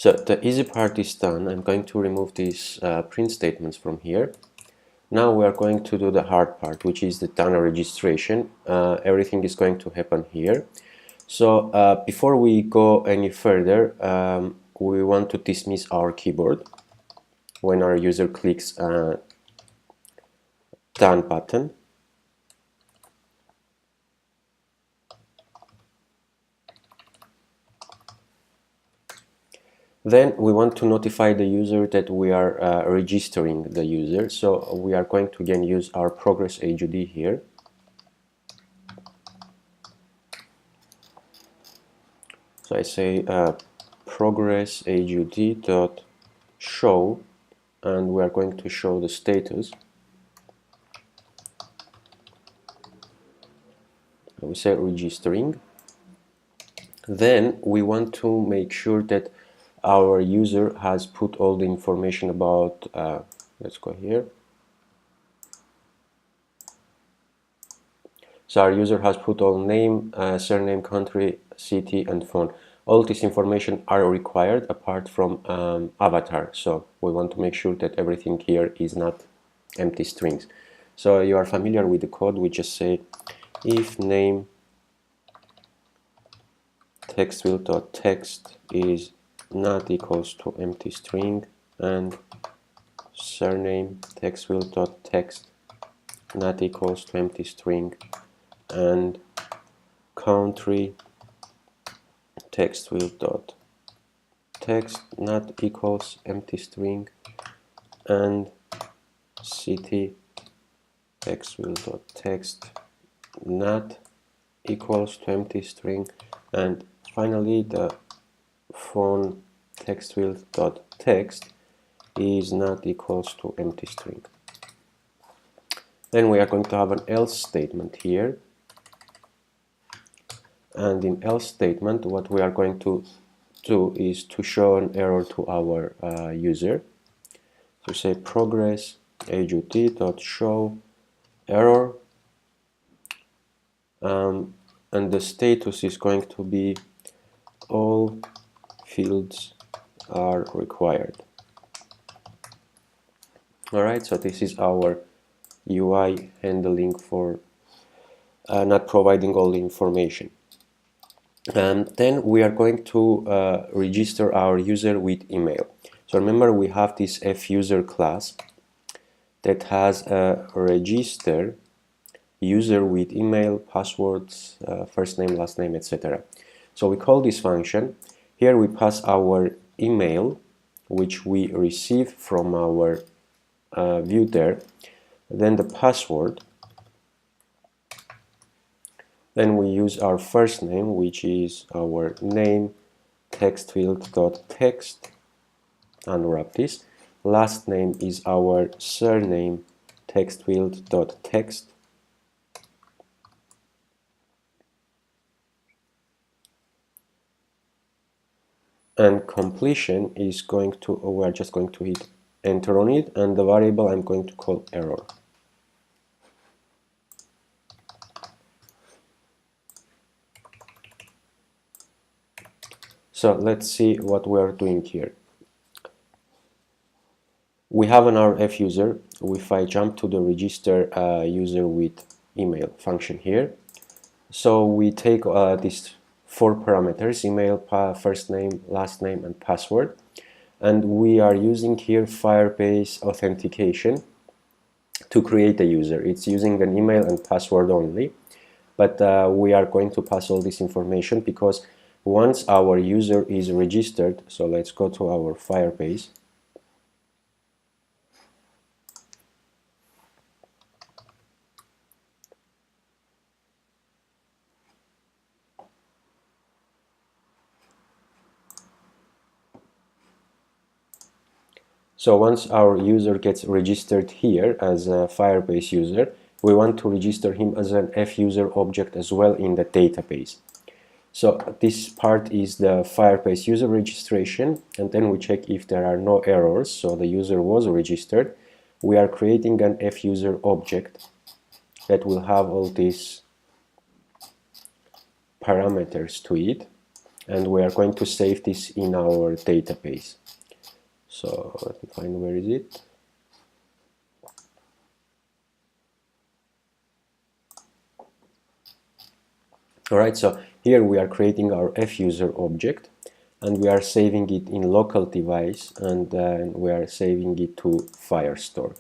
So the easy part is done. I'm going to remove these print statements from here. Now we are going to do the hard part, which is the data registration. Everything is going to happen here. So before we go any further, we want to dismiss our keyboard when our user clicks Done button. Then we want to notify the user that we are registering the user. So we are going to again use our progress HUD here. So I say progress HUD dot show, and we are going to show the status. We say registering. Then we want to make sure that our user has put all the information about, let's go here. So our user has put all name, surname, country, city, and phone. All this information are required apart from avatar. So we want to make sure that everything here is not empty strings. So you are familiar with the code. We just say if name text is not equals to empty string, and surname text not equals to empty string, and country text not equals empty string, and city text not equals to empty string, and finally the phone text is not equals to empty string. Then we are going to have an else statement here, and in else statement what we are going to do is to show an error to our user. So say progress HUD.show error, and the status is going to be all fields are required. Alright, so this is our UI handling for not providing all the information. And then we are going to register our user with email. So remember, we have this fuser class that has a register user with email, passwords, first name, last name, etc. So we call this function. Here we pass our email, which we receive from our view there, then the password, then we use our first name, which is our name text unwrap this. Last name is our surname text. And completion is going to, we're just going to hit enter on it, and the variable I'm going to call error. So let's see what we are doing here. We have an our fuser. If I jump to the register user with email function here, so we take these 4 parameters: email, first name, last name, and password, and we are using here Firebase authentication to create a user. It's using an email and password only, but we are going to pass all this information because once our user is registered, so let's go to our Firebase. So once our user gets registered here as a Firebase user, we want to register him as an fuser object as well in the database. So this part is the Firebase user registration, and then we check if there are no errors, so the user was registered. We are creating an fuser object that will have all these parameters to it, and we are going to save this in our database. So let me find, where is it? Alright, so here we are creating our fuser object, and we are saving it in local device, and then we are saving it to Firestore.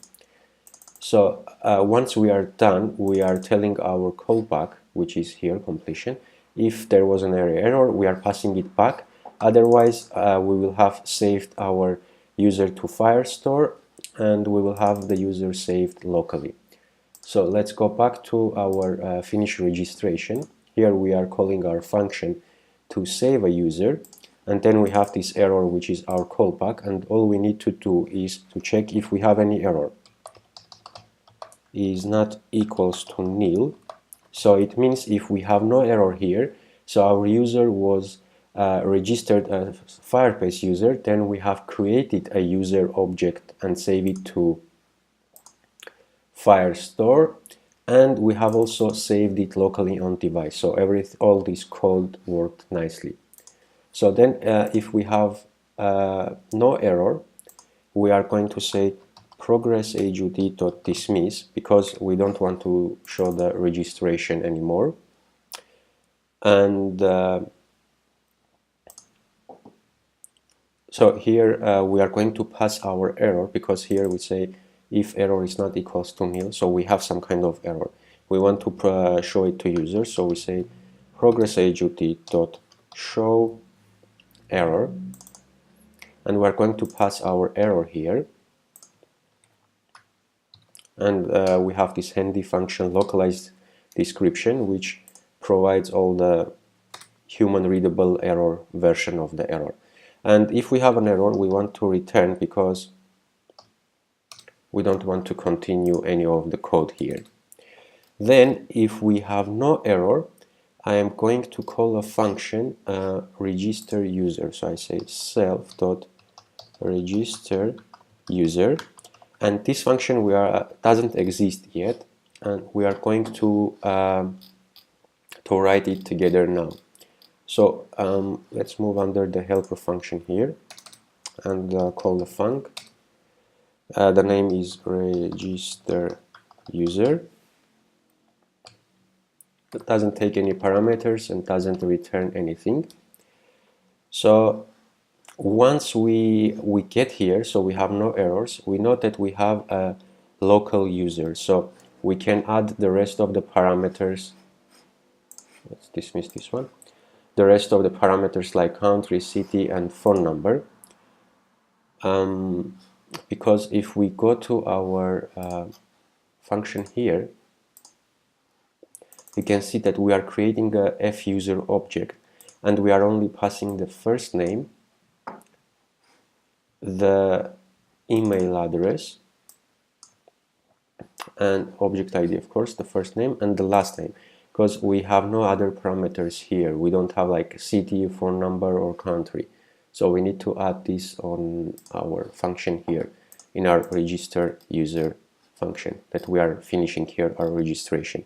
So once we are done, we are telling our callback, which is here, completion. If there was an error, we are passing it back. Otherwise, we will have saved our user to Firestore, and we will have the user saved locally. So let's go back to our finish registration. Here we are calling our function to save a user, and then we have this error, which is our callback, and all we need to do is to check if we have any error. Is not equals to nil. So it means if we have no error here, so our user was registered as Firebase user, then we have created a user object and save it to Firestore, and we have also saved it locally on device. So all this code worked nicely. So then if we have no error, we are going to say progress AGD.dismiss, because we don't want to show the registration anymore. And so here we are going to pass our error, because here we say if error is not equals to nil, so we have some kind of error. We want to show it to user, so we say progress AGD.show error, and we are going to pass our error here. And we have this handy function localized description, which provides all the human readable error version of the error. And if we have an error, we want to return, because we don't want to continue any of the code here. Then if we have no error, I am going to call a function register user. So I say self.register user, and this function doesn't exist yet, and we are going to write it together now. So let's move under the helper function here and call the func. The name is register user. It doesn't take any parameters and doesn't return anything. So once we get here, so we have no errors, we know that we have a local user, so we can add the rest of the parameters. Let's dismiss this one. The rest of the parameters like country, city, and phone number, because if we go to our function here, you can see that we are creating a fuser object, and we are only passing the first name, the email address, and object ID, of course, the first name and the last name, because we have no other parameters here. We don't have like city, phone number, or country. So we need to add this on our function here in our register user function that we are finishing here, our registration.